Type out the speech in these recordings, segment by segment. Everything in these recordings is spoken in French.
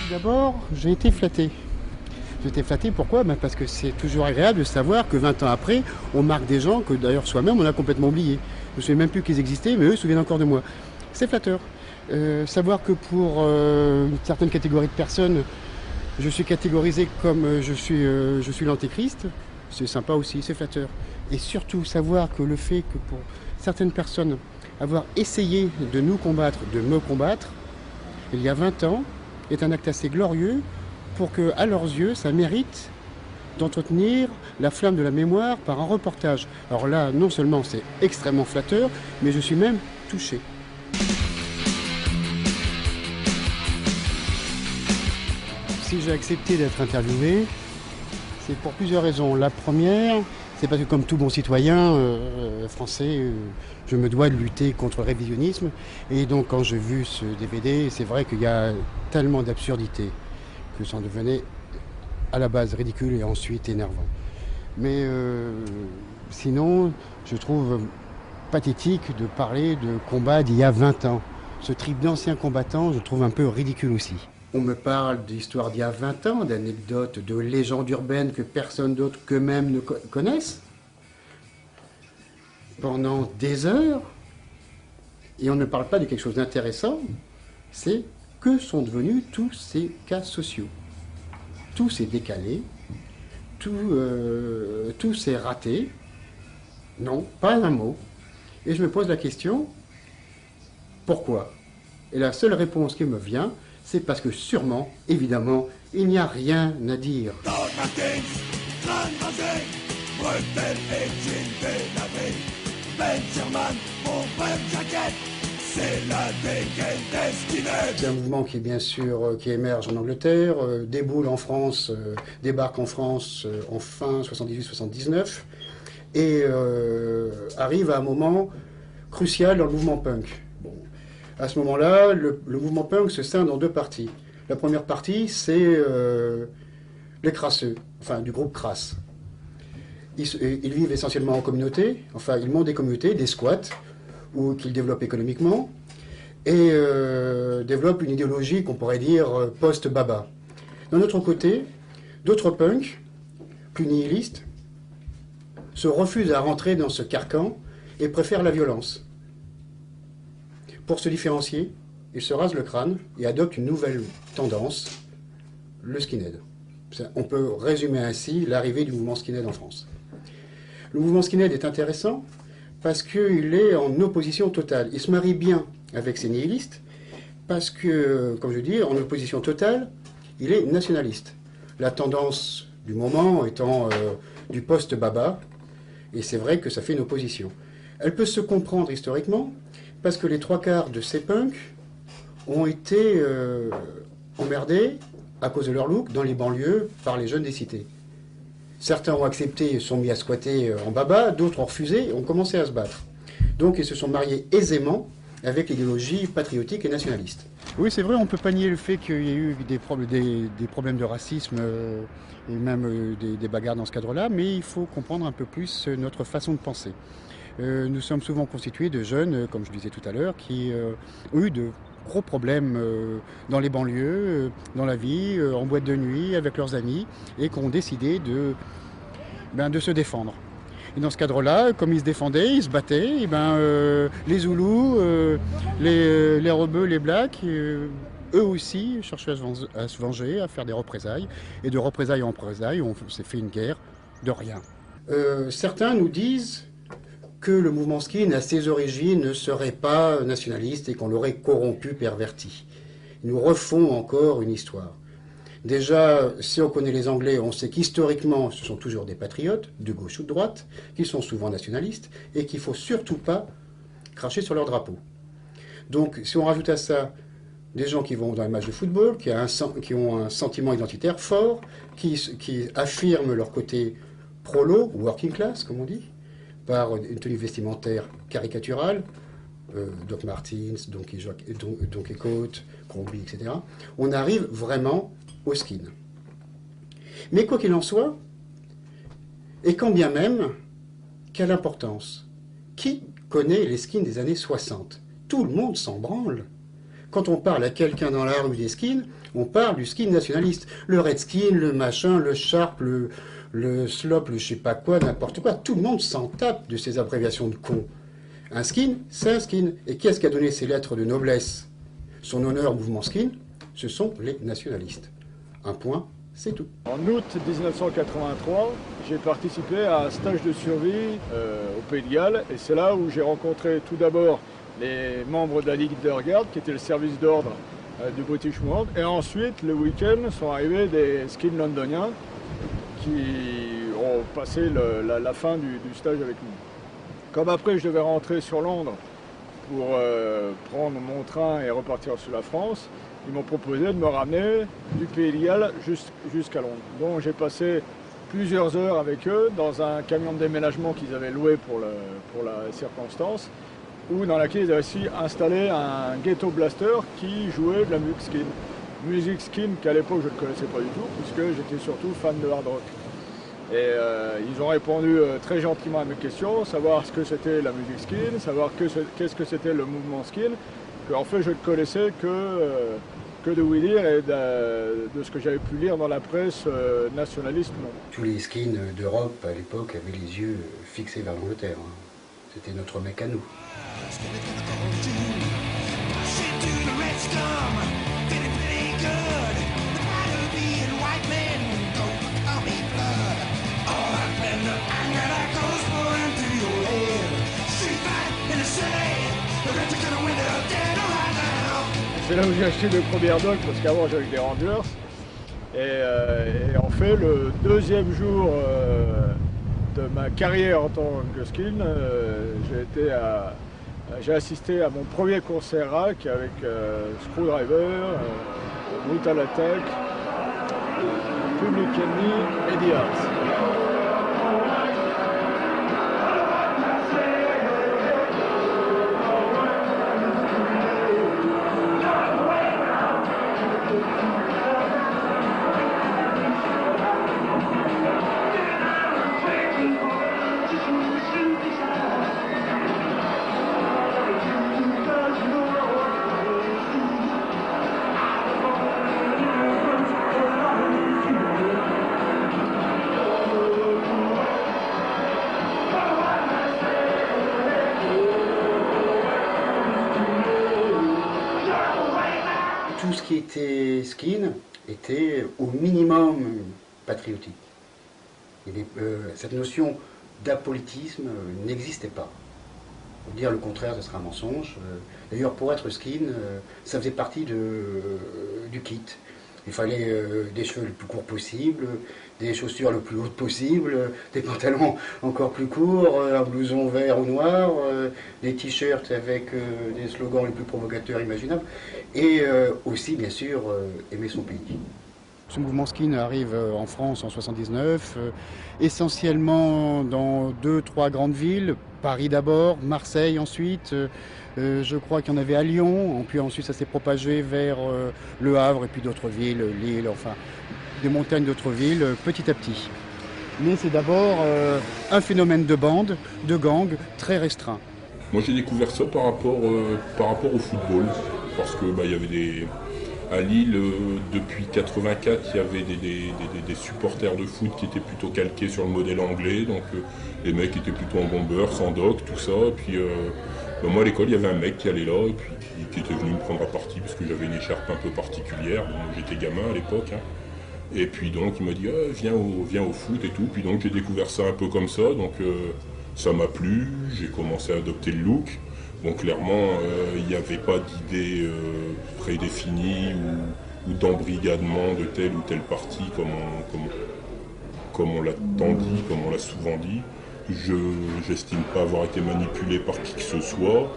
D'abord, j'ai été flatté. J'ai été flatté, pourquoi? Parce que c'est toujours agréable de savoir que 20 ans après, on marque des gens que d'ailleurs soi-même on a complètement oubliés. Je ne me souviens même plus qu'ils existaient, mais eux se souviennent encore de moi. C'est flatteur. Savoir que pour une certaine catégorie de personnes, je suis catégorisé comme je suis l'antéchrist, c'est sympa aussi, c'est flatteur. Et surtout savoir que le fait que pour certaines personnes, avoir essayé de nous combattre, de me combattre, il y a 20 ans, est un acte assez glorieux pour que, à leurs yeux, ça mérite d'entretenir la flamme de la mémoire par un reportage. Alors là, non seulement c'est extrêmement flatteur, mais je suis même touché. Si j'ai accepté d'être interviewé, c'est pour plusieurs raisons. La première, c'est parce que comme tout bon citoyen français, je me dois de lutter contre le révisionnisme. Et donc quand j'ai vu ce DVD, c'est vrai qu'il y a tellement d'absurdités que ça en devenait à la base ridicule et ensuite énervant. Mais sinon, je trouve pathétique de parler de combat d'il y a 20 ans. Ce trip d'anciens combattants, je le trouve un peu ridicule aussi. On me parle d'histoires d'il y a 20 ans, d'anecdotes, de légendes urbaines que personne d'autre qu'eux-mêmes ne connaissent. Pendant des heures, et on ne parle pas de quelque chose d'intéressant, c'est que sont devenus tous ces cas sociaux. Tout s'est décalé, tout s'est raté. Non, pas un mot. Et je me pose la question, pourquoi? Et la seule réponse qui me vient, c'est parce que sûrement, évidemment, il n'y a rien à dire. C'est un mouvement qui est bien sûr qui émerge en Angleterre, déboule en France, débarque en France en fin 78-79 et arrive à un moment crucial dans le mouvement punk. Bon. À ce moment-là, le mouvement punk se scinde en deux parties. La première partie, c'est les crasseux, enfin du groupe Crass. Ils vivent essentiellement en communauté, enfin ils montent des communautés, des squats, ou qu'ils développent économiquement, et développent une idéologie qu'on pourrait dire post-baba. D'un autre côté, d'autres punks, plus nihilistes, se refusent à rentrer dans ce carcan et préfèrent la violence. Pour se différencier, ils se rasent le crâne et adoptent une nouvelle tendance, le skinhead. On peut résumer ainsi l'arrivée du mouvement skinhead en France. Le mouvement skinhead est intéressant parce qu'il est en opposition totale. Il se marie bien avec ces nihilistes parce que, comme je dis, en opposition totale, il est nationaliste. La tendance du moment étant du post-baba, et c'est vrai que ça fait une opposition. Elle peut se comprendre historiquement parce que les trois quarts de ces punks ont été emmerdés à cause de leur look dans les banlieues par les jeunes des cités. Certains ont accepté et sont mis à squatter en baba, d'autres ont refusé et ont commencé à se battre. Donc ils se sont mariés aisément avec l'idéologie patriotique et nationaliste. Oui, c'est vrai, on ne peut pas nier le fait qu'il y ait eu des problèmes de racisme et même des bagarres dans ce cadre-là, mais il faut comprendre un peu plus notre façon de penser. Nous sommes souvent constitués de jeunes, comme je disais tout à l'heure, qui ont eu de gros problèmes dans les banlieues, dans la vie, en boîte de nuit, avec leurs amis, et qui ont décidé de se défendre. Et dans ce cadre-là, comme ils se défendaient, ils se battaient, les Zoulous, les Rebeux, les Blacks, eux aussi cherchaient à se venger, à faire des représailles. Et de représailles en représailles, on s'est fait une guerre de rien. Certains nous disent que le mouvement skin, à ses origines, ne serait pas nationaliste et qu'on l'aurait corrompu, perverti. Ils nous refont encore une histoire. Déjà, si on connaît les Anglais, on sait qu'historiquement, ce sont toujours des patriotes, de gauche ou de droite, qui sont souvent nationalistes, et qu'il ne faut surtout pas cracher sur leur drapeau. Donc, si on rajoute à ça des gens qui vont dans les matchs de football, qui ont un sentiment identitaire fort, qui affirment leur côté prolo, ou working class, comme on dit, par une tenue vestimentaire caricaturale, Doc Martens, Donkey Coat, Crombie, etc. On arrive vraiment au skin. Mais quoi qu'il en soit, et quand bien même, quelle importance? Qui connaît les skins des années 60? Tout le monde s'en branle. Quand on parle à quelqu'un dans la rue des skins, on parle du skin nationaliste. Le redskin, le machin, le sharp, le slop, le je sais pas quoi, n'importe quoi. Tout le monde s'en tape de ces abréviations de cons. Un skin, c'est un skin. Et qui est-ce qui a donné ces lettres de noblesse? Son honneur, mouvement skin, ce sont les nationalistes. Un point, c'est tout. En août 1983, j'ai participé à un stage de survie au Pays de Galles. Et c'est là où j'ai rencontré tout d'abord les membres de la Ligue de Garde, qui était le service d'ordre du British Museum. Et ensuite, le week-end, sont arrivés des skins londoniens qui ont passé la fin du stage avec nous. Comme après, je devais rentrer sur Londres pour prendre mon train et repartir sur la France, ils m'ont proposé de me ramener du Pays de Galles jusqu'à Londres. Donc j'ai passé plusieurs heures avec eux dans un camion de déménagement qu'ils avaient loué pour la circonstance, dans laquelle ils avaient aussi installé un ghetto blaster qui jouait de la musique skin. Musique skin qu'à l'époque je ne connaissais pas du tout, puisque j'étais surtout fan de hard rock. Et ils ont répondu très gentiment à mes questions, savoir ce que c'était la musique skin, savoir qu'est-ce que c'était le mouvement skin, que en fait je ne connaissais que de oui dire et de ce que j'avais pu lire dans la presse nationaliste. Non. Tous les skins d'Europe à l'époque avaient les yeux fixés vers l'Angleterre. C'était notre mec à nous. C'est là où j'ai acheté le premier dog, parce qu'avant j'avais des Rangers. Et en fait, le deuxième jour de ma carrière en tant que skin, j'ai assisté à mon premier concert rack avec Screwdriver, Brutal Attack, Public Enemy et The Hearts. Tout ce qui était skin était au minimum patriotique. Cette notion d'apolitisme n'existait pas. Dire le contraire, ce serait un mensonge. D'ailleurs, pour être skin, ça faisait partie du kit. Il fallait des cheveux le plus courts possible, des chaussures le plus hautes possible, des pantalons encore plus courts, un blouson vert ou noir, des t-shirts avec des slogans les plus provocateurs imaginables, et aussi, bien sûr, aimer son pays. Ce mouvement skin arrive en France en 79, essentiellement dans 2-3 grandes villes, Paris d'abord, Marseille ensuite, je crois qu'il y en avait à Lyon, puis ensuite ça s'est propagé vers Le Havre et puis d'autres villes, Lille, enfin des montagnes d'autres villes, petit à petit. Mais c'est d'abord un phénomène de bande, de gang très restreint. Moi j'ai découvert ça par rapport au football, parce que il y avait à Lille, depuis 84, il y avait des supporters de foot qui étaient plutôt calqués sur le modèle anglais, donc les mecs étaient plutôt en bomber, sans doc, tout ça. Et puis moi à l'école, il y avait un mec qui allait là, et puis qui était venu me prendre à partie, parce que j'avais une écharpe un peu particulière, donc j'étais gamin à l'époque. Et puis donc il m'a dit viens au foot et tout, puis donc j'ai découvert ça un peu comme ça, donc ça m'a plu, j'ai commencé à adopter le look. Bon, clairement, il n'y avait pas d'idée prédéfinie ou d'embrigadement de tel ou tel parti, comme on l'a tant dit, comme on l'a souvent dit. Je n'estime pas avoir été manipulé par qui que ce soit,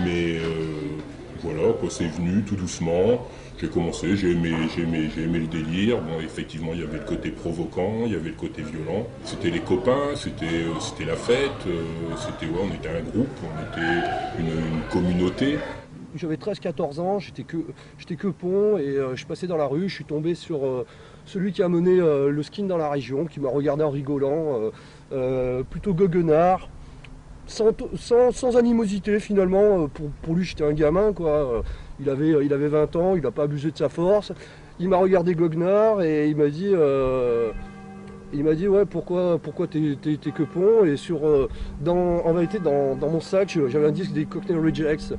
mais voilà, quoi, c'est venu tout doucement. J'ai commencé, j'ai aimé le délire. Bon, effectivement, il y avait le côté provoquant, il y avait le côté violent. C'était les copains, c'était la fête, on était un groupe, on était une communauté. J'avais 13-14 ans, j'étais que pont et je passais dans la rue, je suis tombé sur celui qui a mené le skin dans la région, qui m'a regardé en rigolant, plutôt goguenard. sans animosité finalement. Pour lui, j'étais un gamin, quoi. Il avait 20 ans, il n'a pas abusé de sa force. Il m'a regardé goguenard et il m'a dit ouais, pourquoi t'es que pont. Et en vérité, dans mon sac, j'avais un disque des Cockney Rejects.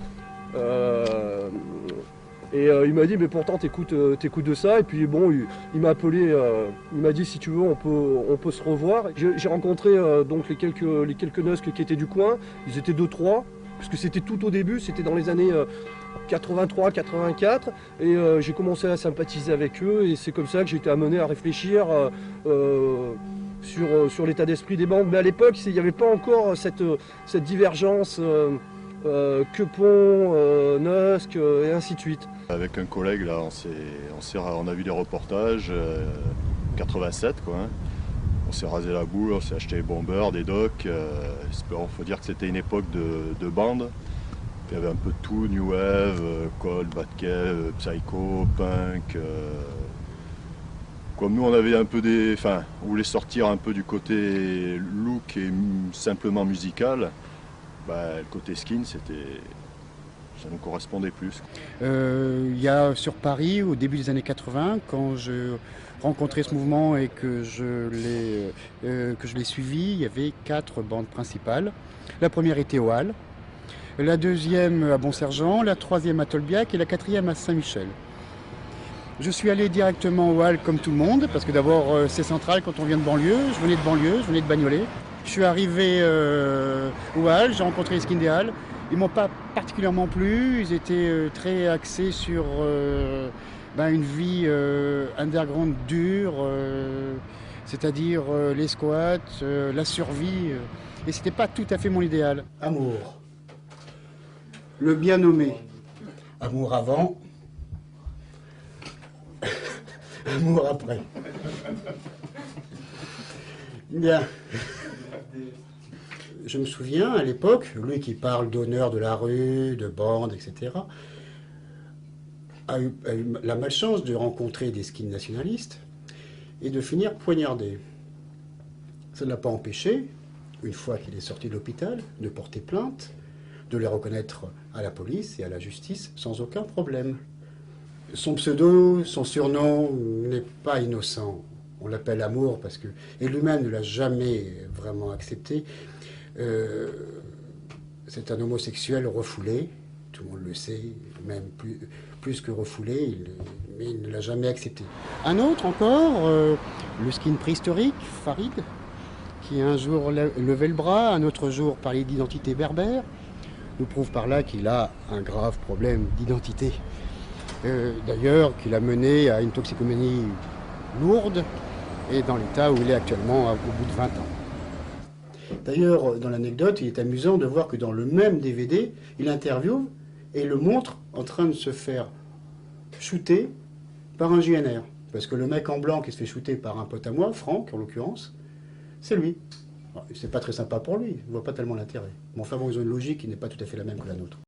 Il m'a dit mais pourtant t'écoutes de ça. Et puis bon, il m'a appelé, il m'a dit si tu veux on peut se revoir. J'ai rencontré donc les quelques Nusks qui étaient du coin. Ils étaient 2-3 puisque c'était tout au début, c'était dans les années 83-84 et j'ai commencé à sympathiser avec eux et c'est comme ça que j'ai été amené à réfléchir sur l'état d'esprit des bandes. Mais à l'époque il n'y avait pas encore cette divergence Quepon, Nusk et ainsi de suite. Avec un collègue là, on a vu des reportages 87 quoi. Hein. On s'est rasé la boule, on s'est acheté des bombers, des docks. Il faut dire que c'était une époque de bandes. Il y avait un peu de tout, New Wave, Cold, Bad Kev, Psycho, Punk. Comme nous on avait un peu on voulait sortir un peu du côté look et simplement musical. Le côté skin, ça nous correspondait plus. Il y a sur Paris, au début des années 80, quand je rencontrais ce mouvement et que je l'ai suivi, il y avait 4 bandes principales. La première était au Halles, la deuxième à Bon-Sergent, la troisième à Tolbiac et la quatrième à Saint-Michel. Je suis allé directement au Halles comme tout le monde, parce que d'abord c'est central quand on vient de banlieue. Je venais de Bagnolet. Je suis arrivé au Halles, j'ai rencontré les skins des Halles. Ils m'ont pas particulièrement plu, ils étaient très axés sur une vie underground dure, c'est-à-dire les squats, la survie, et c'était pas tout à fait mon idéal. Amour, le bien nommé, amour avant, amour après. Bien. Je me souviens, à l'époque, lui qui parle d'honneur de la rue, de bande, etc., a eu la malchance de rencontrer des skins nationalistes et de finir poignardé. Ça ne l'a pas empêché, une fois qu'il est sorti de l'hôpital, de porter plainte, de les reconnaître à la police et à la justice sans aucun problème. Son pseudo, son surnom n'est pas innocent. On l'appelle Amour parce que... Et lui-même ne l'a jamais vraiment accepté. C'est un homosexuel refoulé, tout le monde le sait, même plus que refoulé, mais il ne l'a jamais accepté. Un autre encore, le skin préhistorique, Farid, qui un jour levait le bras, un autre jour parlait d'identité berbère, nous prouve par là qu'il a un grave problème d'identité. D'ailleurs, qu'il a mené à une toxicomanie lourde et dans l'état où il est actuellement au bout de 20 ans. D'ailleurs, dans l'anecdote, il est amusant de voir que dans le même DVD, il interviewe et le montre en train de se faire shooter par un JNR. Parce que le mec en blanc qui se fait shooter par un pote à moi, Franck en l'occurrence, c'est lui. C'est pas très sympa pour lui, il ne voit pas tellement l'intérêt. Mais enfin bon, ils ont une logique qui n'est pas tout à fait la même que la nôtre.